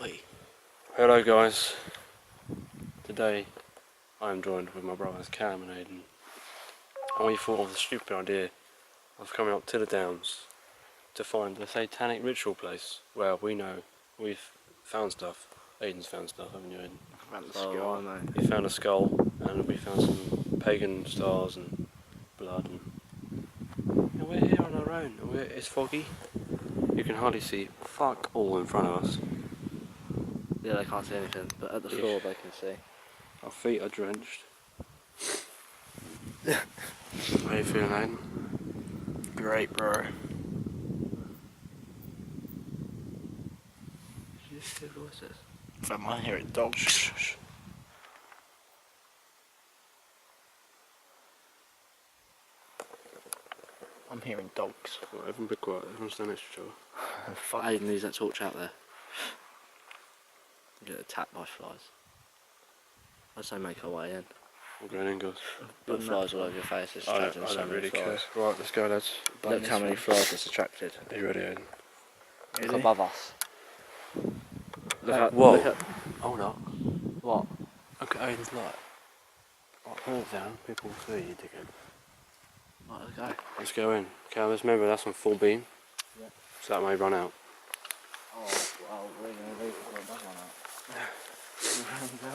Wait. Hello guys, today I am joined with my brothers Callum and Aidan, and we thought of the stupid idea of coming up to the Downs to find the Satanic ritual place where we know we've found stuff. Aidan's found stuff, haven't you, Aidan? I found the skull, mate. You found a skull, and we found some pagan stars and blood, and we're here on our own, and it's foggy. You can hardly see fuck all in front of us. Yeah, they can't see anything, but at the floor they can see. Our feet are drenched. How are you feeling, Aidan? Great, bro. Did you just hear voices? If I might hear it, dogs. Shh. I'm hearing dogs. Right, everyone be quiet, everyone stand next to each other. Fuck, Aiden leaves that torch out there. Get attacked by flies. I'd say make our way in. We're going in, guys. But flies all over your face, it's attracting so many flies. Right, let's go, lads. Look how many flies it's attracted. Are you ready, Aidan? Look above us. Whoa! Look at, Hold up. what? Look at Aidan's light. Right, put it down, people will see you, dickhead. Right, let's go. Let's go in. Okay, let's remember that's on full beam. Yeah. So that may run out. Oh, well, we're going to leave it when it does run out.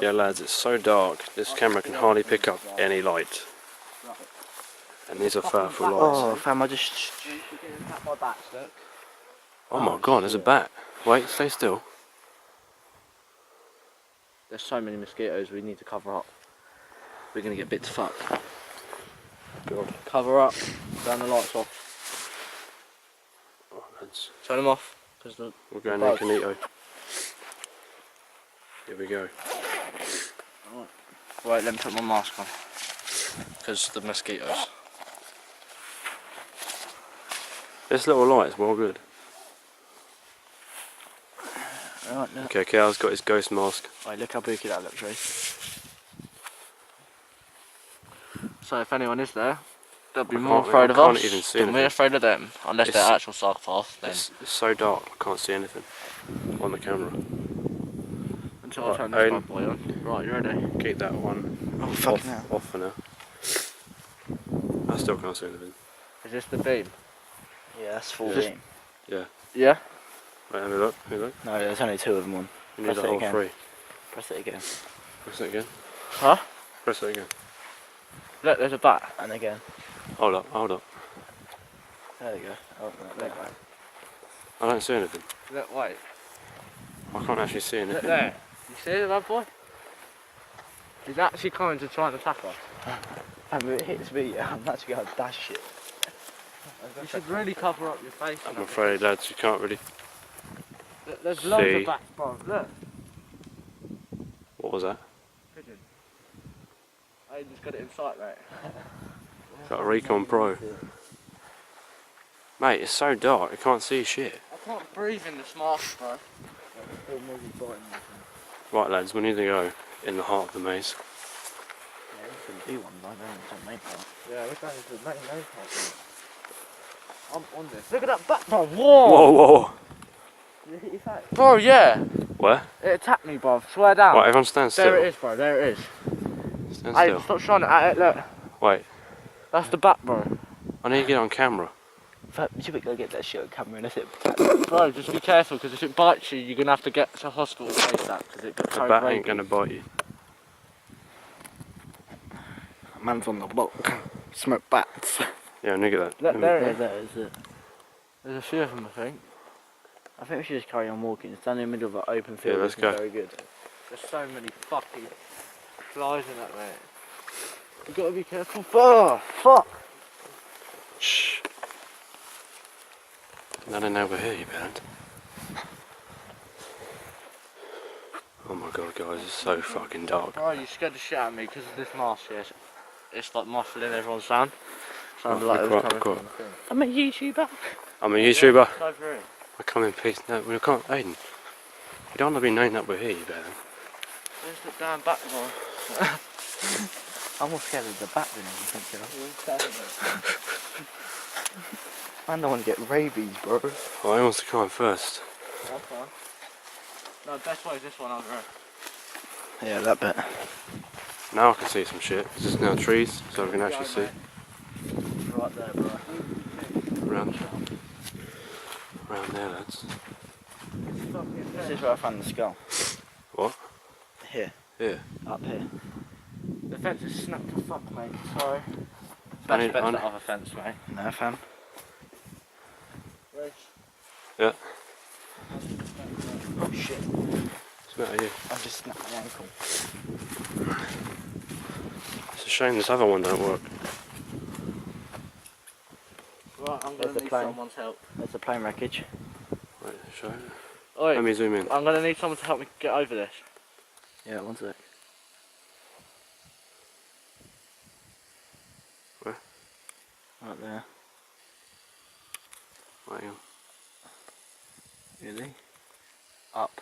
Yeah, lads, it's so dark, this camera can hardly pick up any light. And these are powerful lights. Oh, fam, I just... You're getting attacked by bats, look. Oh my god, there's a bat. Wait, stay still. There's so many mosquitoes we need to cover up. We're going to get bit to fuck. God. Cover up, turn the lights off. Oh, lads. Turn them off. Cause the We're going incognito. Here we go. Right, let me put my mask on. Because the mosquitoes. This little light is well good. Right, look. Okay, Cal's got his ghost mask. Right, look how booky that looks, Rhys. So if anyone is there, they'll be more afraid of us. Can't even see than we're anything. afraid of them. Unless they're actual psychopaths, then. It's so dark, I can't see anything on the camera. Until I turn this bad boy on. Right, you ready? Keep that one off for now. I still can't see anything. Is this the beam? Yeah, that's full Yeah. beam. Yeah. Yeah? Wait, have a look, have a look. No, there's only two of them on. You need Press the it whole again. three. Press it again. Press it again. Huh? Press it again. Look, there's a bat. And again. Hold up, hold up. There you go. Oh, no, there you go. I don't see anything. Look, wait. I can't actually see Look anything. there. You see the bad boy? He's actually coming to try and attack us. And if it hits me, I'm actually going to dash it. You should really cover up your face. I'm afraid, lads, you can't really... Look, there's loads See. of bats, bro. Look. What was that? Pigeon. I just got it in sight, mate. Got a Recon Pro. Mate, it's so dark, I can't see shit. I can't breathe in this mask, bro. Right, lads, we need to go in the heart of the maze. Yeah, this shouldn't be one, like that. It's on main part. Yeah, we're going to the main part. I'm on this. Look at that bat, bro. Whoa! Whoa, whoa! Did it hit your face? Bro, yeah. Where? It attacked me, bro. Swear down. Right, everyone stand still. There it is, bro. There it is. Stand Hey, still. stop shining at it. Look. Wait, That's the bat, bro. I need to get it on camera. You should go get that shit on camera and that's it. Bro, just be careful, because if it bites you, you're going to have to get to hospital ASAP, because it gets The so bat rabies. ain't gonna bite you. Man's on the block. Smoke bats. Yeah, nigga that. Look, there Yeah, it is. that is it. There's a few of them, I think. I think we should just carry on walking. It's down in the middle of an open field. Yeah, let's It's go. Very good. There's so many fucking flies in that, mate. You've got to be careful. Oh, fuck! Shh. None of them over here, you band. Oh my god, guys, it's so fucking dark. Bro, you scared the shit out of me because of this mask, yes. It's like muffling everyone's sound. Sounded Oh, like it was be coming quiet, from the thing. I'm a YouTuber. I'm a YouTuber. It's over here. I come in peace. No, we can't, Aiden. You don't want to be known that we're here, you better. There's the damn bat, bro. I'm more scared of the bat than anything, you know. I don't want to get rabies, bro. Oh, who wants to come in first? That's fine. No, best way is this one over there. Yeah, that bit. Now I can see some shit. It's just now trees, so I can actually see. Right there, bro. Around there, lads. This is where I found the skull. What? Here. Here. Up here. The fence is snapped to fuck, mate. Sorry. I Best need- bet's I the need- other fence, mate. No, fam. Yeah. Oh shit. What's the matter with you? I just snapped my ankle. It's a shame this other one don't work. Right, I'm There's gonna the need plane. someone's help. There's the plane wreckage. Right, show it. Oi, Let me zoom in. I'm gonna need someone to help me get over this. Yeah, one sec. Where? Right there. Right, hang on. Really? Up.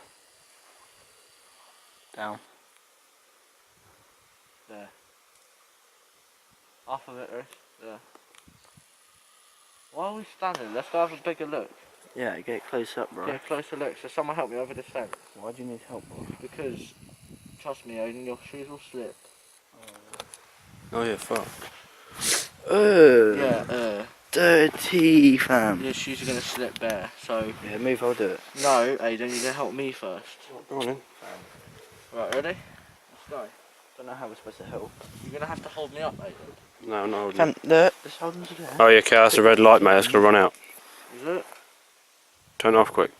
Down. There. Off of it, Rhys. There. Why are we standing? Let's go have a bigger look. Yeah, get close up, bro. Get a closer look. So someone help me over this fence. Why do you need help, bro? Because, trust me, Aidan, your shoes will slip. Oh yeah, fuck. Yeah, Dirty, fam. your shoes are gonna slip bare. So, Yeah, move, I'll do it. no, Aidan, you're gonna help me first. Go on in. Right, ready? Let's go. Don't know how we're supposed to help. You're gonna have to hold me up, Aidan. No, I'm not holding Fam, it. look, just hold them to there. Oh yeah, okay, that's a red light, mate. That's gonna run out. Is it? Turn it off quick.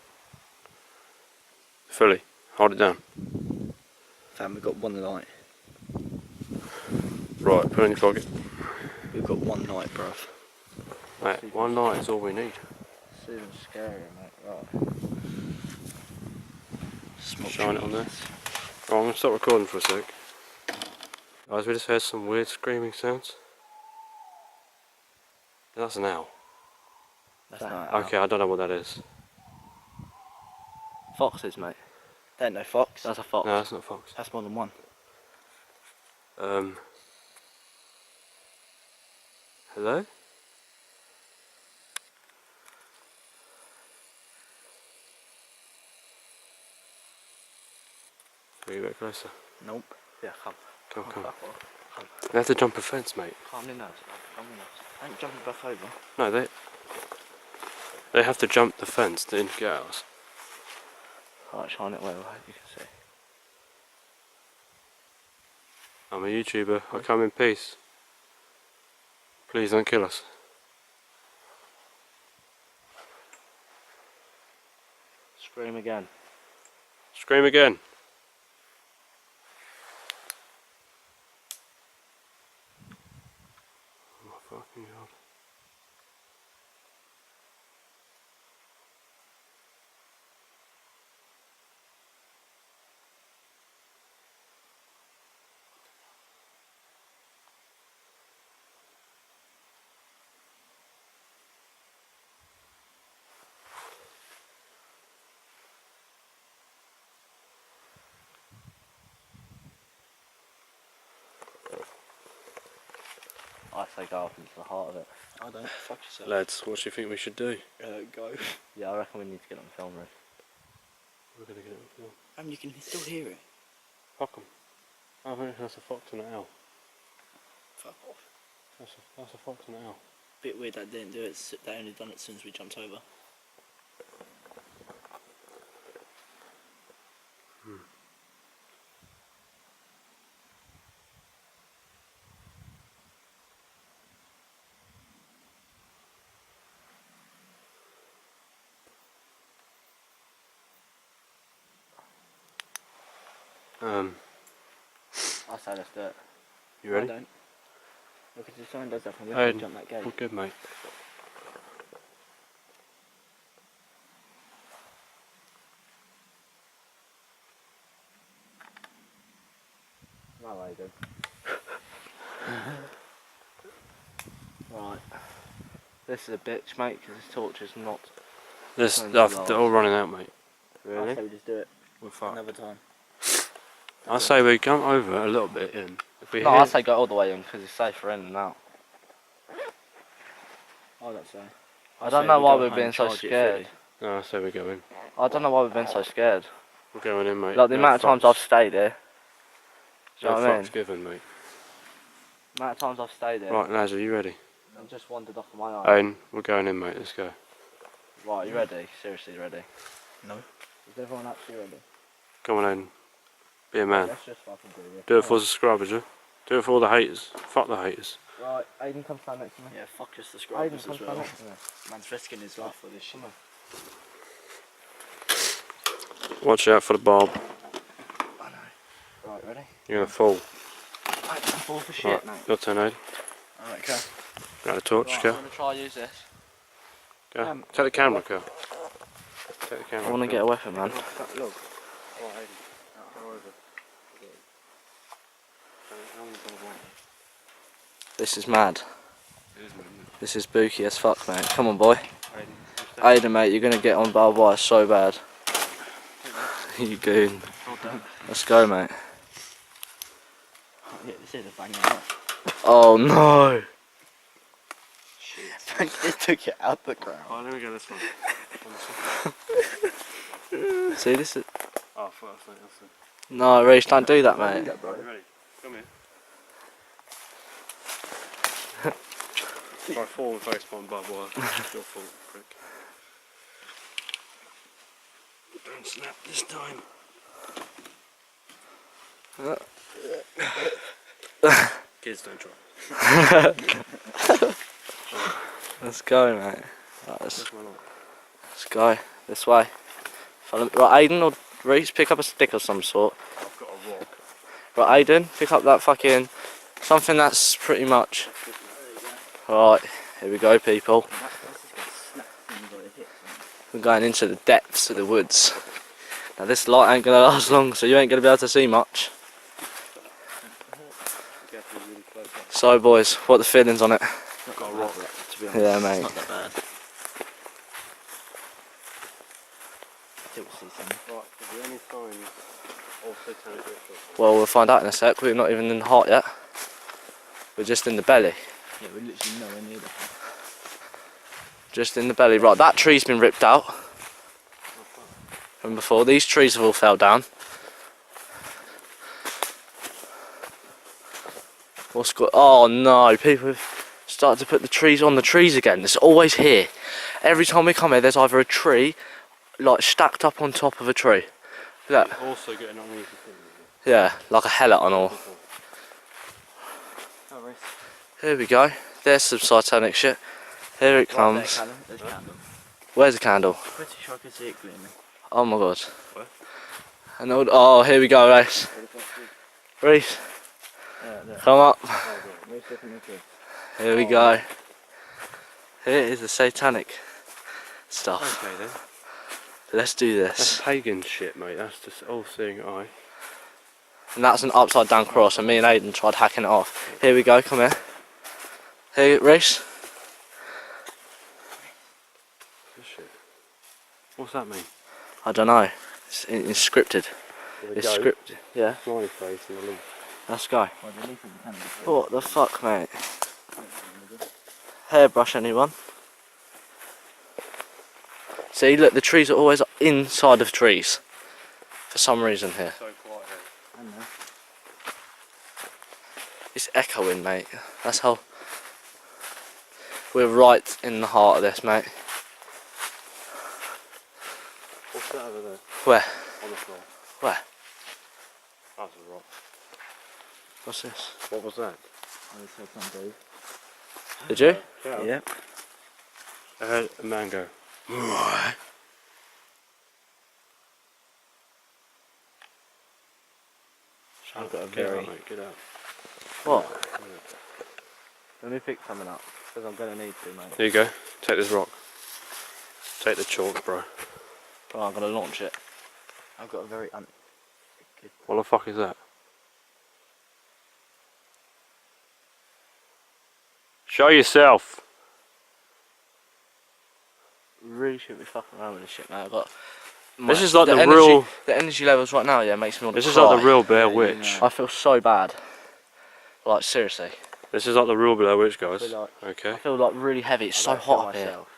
Fully. Hold it down. Fam, we've got one light. Right, put it in your pocket. We've got one light, bruv. Mate, one light is all we need. It's even scarier, mate. Right. Smoke Shine it on there. trees. Oh, I'm gonna stop recording for a sec. Guys, we just heard some weird screaming sounds. That's an owl. That's not Okay, I don't know what that is. Foxes, mate. That ain't no fox. That's a fox. No, that's not a fox. That's more than one. Hello? Can we get a bit closer? Nope. Yeah, come. Come, come. Fuck off. They have to jump a fence, mate. Calm in, lads. Calm in, lads. I ain't jumping back over. No, they have to jump the fence to get us. Alright, shine it well, I hope you can see. I'm a YouTuber. I come in peace. Please don't kill us. Scream again. Scream again. Oh my fucking god. I say go up into the heart of it. I don't. Fuck yourself. Lads, what do you think we should do? Go. Yeah, I reckon we need to get on film, Rhys. We're gonna get it on film. Fam, you can still hear it. Fuck 'em. I think that's a fox and an owl. Fuck off. That's a fox and an owl. Bit weird that didn't do it. They only done it as soon as we jumped over. I say let's do it. You ready? I don't. Look, if someone does that from we Aidan, have to jump that gate. we're good, mate. No, Aidan. Right. This is a bitch, mate, because this torch is not. They're all running out, mate. I Really? say we just do it We're fucked. another time. I say we come over a little bit in. If we No, hear, I say go all the way in because it's safer in and out. I don't say. I don't say know we why go we're home being and so charge it scared. fully. no, I say we go in. I don't know why we've been so scared. We're going in, mate. Like the amount of times I've stayed here. Do you know what I mean? Given, mate. The amount of times I've stayed here. Right, lads, are you ready? And just wandered off of my own. Aidan, we're going in, mate. Let's go. Right, you ready? Seriously ready? No. Is everyone actually ready? Come on, Aidan. Be a man. Let's just fucking do this. Do it for the subscribers, yeah? Do it for all the haters. Fuck the haters. Right, Aidan, come stand next to me. Yeah, fuck us the Aidan, subscribers come as stand well. next to me. Man's risking his life for this shit. Watch out for the barb. I know. Right, ready? You're gonna fall. I can fall for shit, Right, mate. your turn, Aidan. Alright, go. Got the torch, Right, go. I'm gonna try use this. Go. Take the camera, go. Take the camera. I wanna get a weapon, man. Look. This is mad. It is, mate. This is spooky as fuck, mate. Come on, boy. Aidan, mate, you're gonna get on barbed wire so bad. You goon. Let's go, mate. Yeah, this is a banging up. Oh no! I just took it out the ground. Oh, let me go this one. See, this is. Oh, fuck, that's it. No, Rhys, don't do that, mate. Right, you ready? Come here. Try fall face on barbed wire. It's your fault, prick. Don't snap this time. Kids don't try. Let's go, mate. Right, That's my life. let's go. This way. Follow, right, Aidan or Rhys, pick up a stick of some sort. I've got a rock. Right, Aidan, pick up that fucking. Something that's pretty much. Right, here we go, people. We're going into the depths of the woods. Now, this light ain't gonna last long, so you ain't gonna be able to see much. So, boys, what are the feelings on it? I've got a rock, to be honest. Yeah, mate. It's not that bad. I think we'll see some. Right, is there any signs of satanic ritual? Well, we'll find out in a sec. We're not even in the heart yet. We're just in the belly. Yeah, we're literally nowhere near the house. Just in the belly. Right, that tree's been ripped out from before. These trees have all fell down. What's got? Oh no! People have started to put the trees on the trees again. It's always here. Every time we come here, there's either a tree, like stacked up on top of a tree. Look. Also getting uneasy things. Yeah, like a hellet on all. Oh, Rhys. Here we go. There's some satanic shit. Here it comes. Callum. There's a candle. Where's the candle? Pretty sure I can see it gleaming. Oh my god. What? An old. Oh, here we go, Rhys. Rhys, come up. Here we go. Here is the satanic stuff. Okay then. Let's do That's this. pagan shit, mate. That's just all-seeing eye. And that's an upside down cross, and me and Aidan tried hacking it off. Here we go, come here. Here, Rhys. This shit. What's that mean? I don't know. It's scripted. With a It's goat, scripted. Yeah, smiley face and a leaf. let's go. Well, the leaf of the candle. What the fuck, mate? Hairbrush, anyone? See, look, the trees are always inside of trees. For some reason here. So quiet here. I know. It's echoing, mate. That's how... We're right in the heart of this, mate. What's that over there? Where? On the floor. Where? That's a rock. What's this? What was that? I just heard some dude. Did you? Yeah. I heard a man go. I've got a Get very... out, mate. Get out. What? Let me pick something up, because I'm going to need to, mate. There you go. Take this rock. Take the chalk, bro. Oh, I'm going to launch it. I've got a very What the fuck is that? Show yourself. Really shouldn't be fucking around with this shit, mate. I've got... This is like the energy, real. The energy levels right now, yeah, makes me want to This is cry. like the real Blair Witch. I feel so bad. Like, seriously. This is like the real Blair Witch, I guys. feel like... Okay. I feel like really heavy. It's so don't feel hot up here. myself.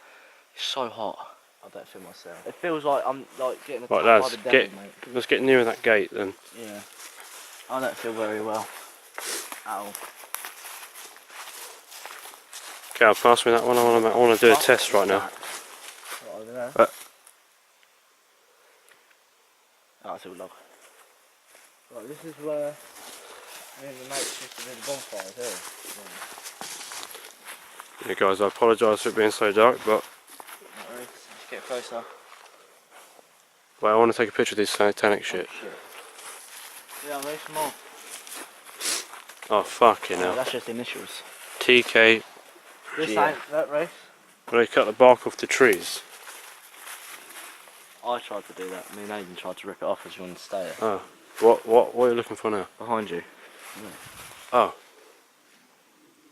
It's so hot. I I don't feel myself. It feels like I'm like getting attacked Right, by lads, the devil, mate. let's get nearer that gate then. Yeah. I don't feel very well. At all. Cal, pass me that one. I want to do a test right now. Right over there. Oh, it's all log. Right, this is where me and the mates used to do the bonfires here. yeah, guys, I apologise for it being so dark, but Let's get closer. I want to take a picture of this satanic shit. Oh, shit. Yeah, I'm very small. Oh, fucking No, hell. that's just initials. TK. This Yeah. ain't that race. When they cut the bark off the trees. I tried to do that. Me and Aidan tried to rip it off as you wanted to stay it. Oh. What are you looking for now? Behind you. Oh.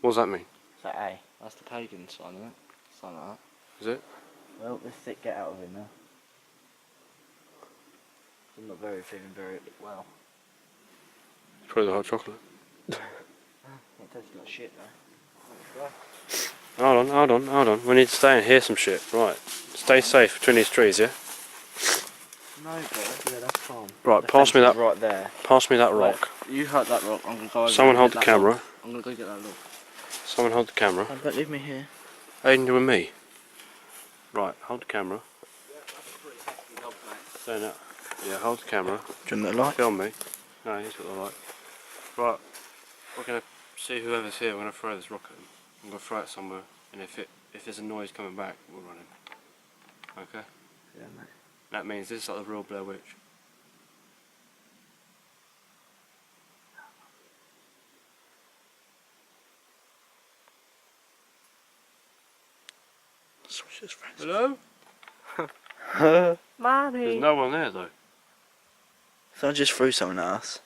What does that mean? Is that A? That's the pagan sign, isn't it? Something like that. Is it? Well, this sick get out of here now. I'm not feeling very well. It's probably the hot chocolate. It tastes like shit though. Hold on. We need to stay and hear some shit. Right. Stay safe between these trees, yeah? No, bro. Yeah, that's calm. Right, The pass me fence is that. right there. Pass me that Right, rock. you hurt that rock. I'm gonna go over. Someone and hold get the that camera. log. I'm gonna go get that log. Someone hold the camera. Oh, don't leave me here. Aidan, you and me. Right, hold the camera. Yeah, that's a pretty hefty log, mate. Stand up. Yeah, hold the camera. Do you want the light? Film me. No, he's got the light. Right, we're gonna see whoever's here. We're gonna throw this rock at him. I'm gonna throw it somewhere, and if there's a noise coming back, we'll run him. Okay. Yeah, mate. That means this is like the real Blair Witch. Switch his friends. Hello? Mommy. There's no one there though. Someone just threw something at us.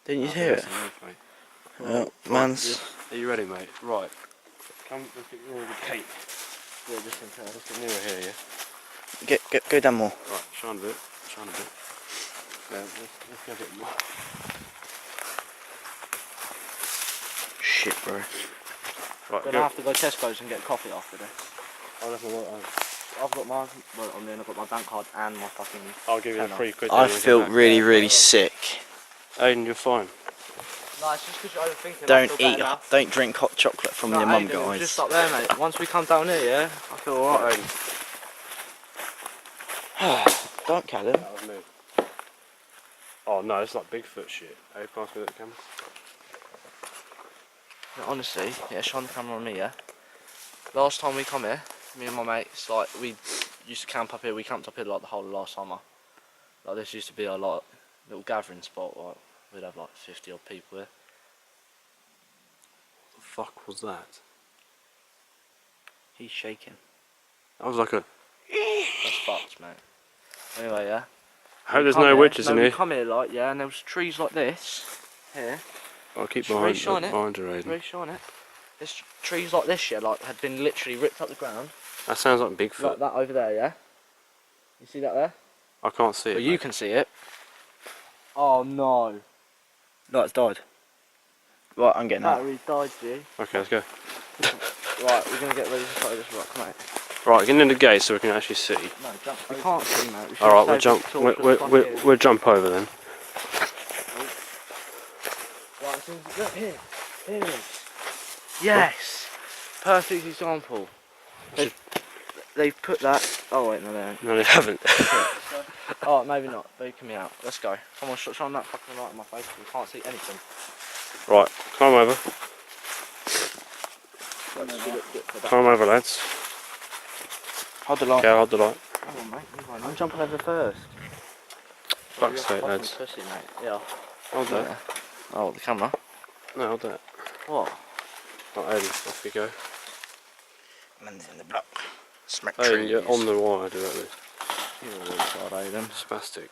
Didn't you I hear think it? that's a roof, mate. Well, Right, man's. Are you ready, mate? Right. Come, let's get nearer the gate. Yeah, just in case. Let's get nearer here, yeah? Go down more. Right, shine a bit. Yeah, let's go a bit more. Shit, bro. Right, Gonna go. have to go Tesco's and get coffee after this. I'll have my wallet on. I've got my wallet on there and I've got my bank card and my fucking. I'll give you tenner. the £3. I feel really sick. Aidan, you're fine. No, it's just because you're overthinking. Don't drink hot chocolate from your mum, guys. Just up there, mate. Once we come down here, yeah, I feel alright. Don't, Callum. That was me. Oh no, it's like Bigfoot shit. Hey, pass me that camera. Yeah, honestly, yeah, shine the camera on me, yeah. Last time we come here, me and my mates, like, we used to camp up here. We camped up here like the whole of last summer. Like, this used to be our like little gathering spot. Like, we'd have like 50 odd people here. What the fuck was that? He's shaking. That was like a. That's fucked, mate. Anyway, yeah. I hope there's Come no here. witches in We here. come here, like, yeah, and there was trees like this here. I'll keep Should we behind, shine it? behind her, Aidan. Very shine it. There's trees like this, yeah, like had been literally ripped up the ground. That sounds like Bigfoot. Like that over there, yeah. You see that there? I can't see it. But you mate. can see it. Oh no. No, it's died. Right, I'm getting out. Battery's died, G. Okay, let's go. Right, we're gonna get ready to start this rock, mate. Right, get in the gate so we can actually see. No, jump. We can't see, mate. All right, we'll jump over then. Right, so look here. Here it is. Yes. Perfect example. They've put that. Oh wait, no, they haven't. No, they haven't. Oh, maybe not. Beacon me out. Let's go. Come on, shine that fucking light in my face. We can't see anything. Right, climb over. Climb over, lads. Hold the light. Okay, hold the light. Come on, mate. I'm jumping over first. Fuck's sake, lads. Pussy, mate. Yeah. Hold that. Oh, the camera. No, hold that. What? Right, Aidan, off you go. Man's in the block. Smack Aidan, trees. you're on the wire directly. You're a retard, Aidan. Spastic.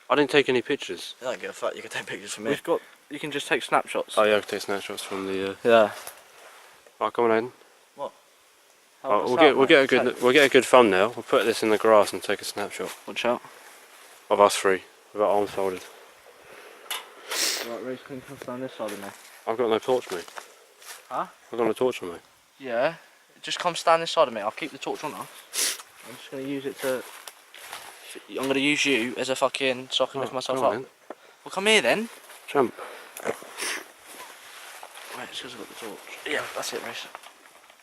I didn't take any pictures. I don't give a fuck. You can take pictures from me. We've got. You can just take snapshots. Oh yeah, I can take snapshots from the. Yeah. Right, come on, Aidan. What? Right, we'll get a good thumbnail. We'll put this in the grass and take a snapshot Watch out. of us three with our arms folded. Right, Rhys, can you come stand this side of me? I've got no torch, mate. Huh? I've got no torch on me. Yeah. Just come stand this side of me. I'll keep the torch on us. I'm just gonna use it to. I'm gonna use you as a fucking so I can lift myself come on up. then. Well, come here then. Jump. Wait, it's because I've got the torch. Yeah, that's it, Rhys.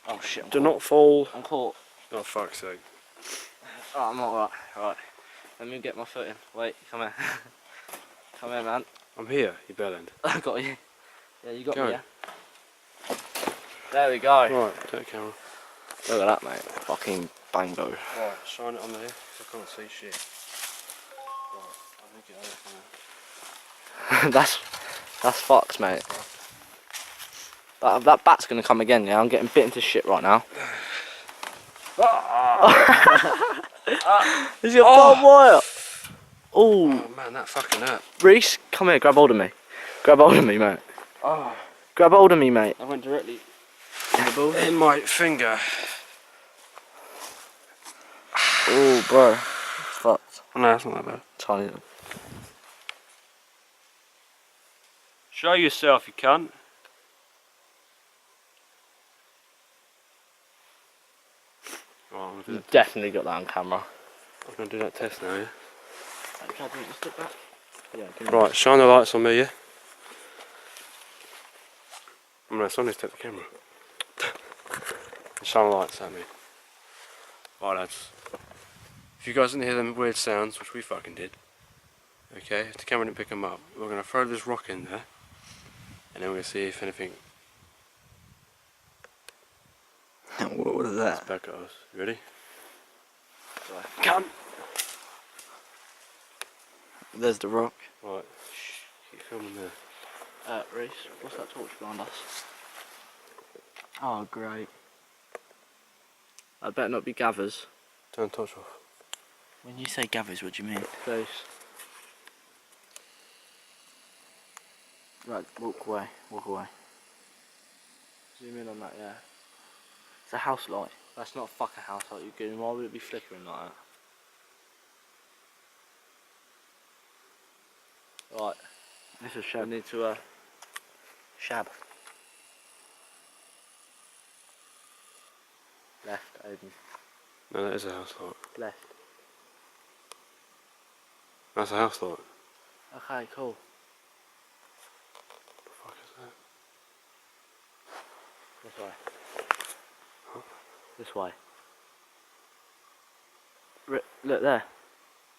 Oh shit. I'm Do caught. not fall. I'm caught. Oh fuck's sake. Oh, I'm alright. Right. Let me get my foot in. Wait, come here. Come here, man. I'm here, you bellend. I got you. Yeah, you got Go. me, yeah? There we go. Right, take the camera. Look at that, mate. Fucking bango. Right, shine it on there, 'cause I can't see shit. Right, I think it over there. That's fucked, mate. That bat's gonna come again, yeah? I'm getting bit into shit right now. He's got barbed wire. Oh man, that fucking hurt. Rhys, come here, grab hold of me. Grab hold of me, mate. Oh, Grab hold of me, mate. I went directly in my finger. Oh, bro. It's fucked. Oh, no, that's not that bad. Tiny little. Show yourself, you cunt. Right, I'm gonna do You that. definitely got that on camera. I'm gonna do that test now, yeah? Yeah, Right, shine the lights on me, yeah? I'm gonna suddenly take the camera. Shine the lights at me. Right, lads. If you guys didn't hear them weird sounds, which we fucking did, okay, if the camera didn't pick them up, we're gonna throw this rock in there, and then we're gonna see if anything What is that? back at us. You ready? Come. There's the rock. Right, shh, keep filming there. Rhys, what's that torch behind us? Oh, great. I better not be gathers. Turn the torch off. When you say gathers, what do you mean? Those. Right, walk away, walk away. Zoom in on that, yeah. It's a house light. That's not a fucking house light, you goon. Why would it be flickering like that? Right. This is shab. We need to, shab. Left, Aidan. No, that is a house light. Left. That's a house light. Okay, cool. What the fuck is that? This way. This way. Look there.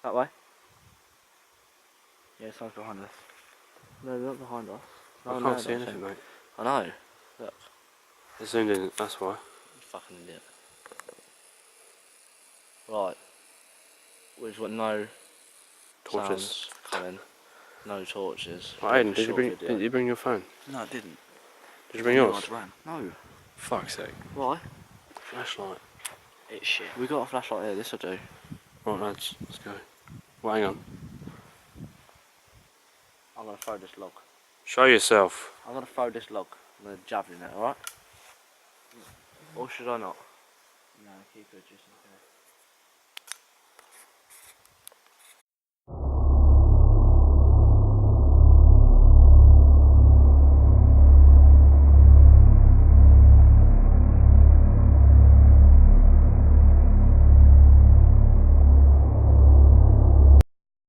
That way. Yeah, someone's behind us. No, they're not behind us. No, I no, can't see that's anything, him. mate. I know. Look. It's zoomed in, that's why. You fucking idiot. Right. We've got no Torches. sounds coming. No torches. Right, Aidan, Short video. did you bring your phone? No, I didn't. Did you bring yours? No. Fuck's sake. Why? Flashlight. It's shit. We got a flashlight here, this'll do. Right, lads, let's go. Well, hang on. I'm gonna throw this log. Show yourself. I'm gonna throw this log. I'm gonna javelin it, alright? Or should I not? No, keep it just in case.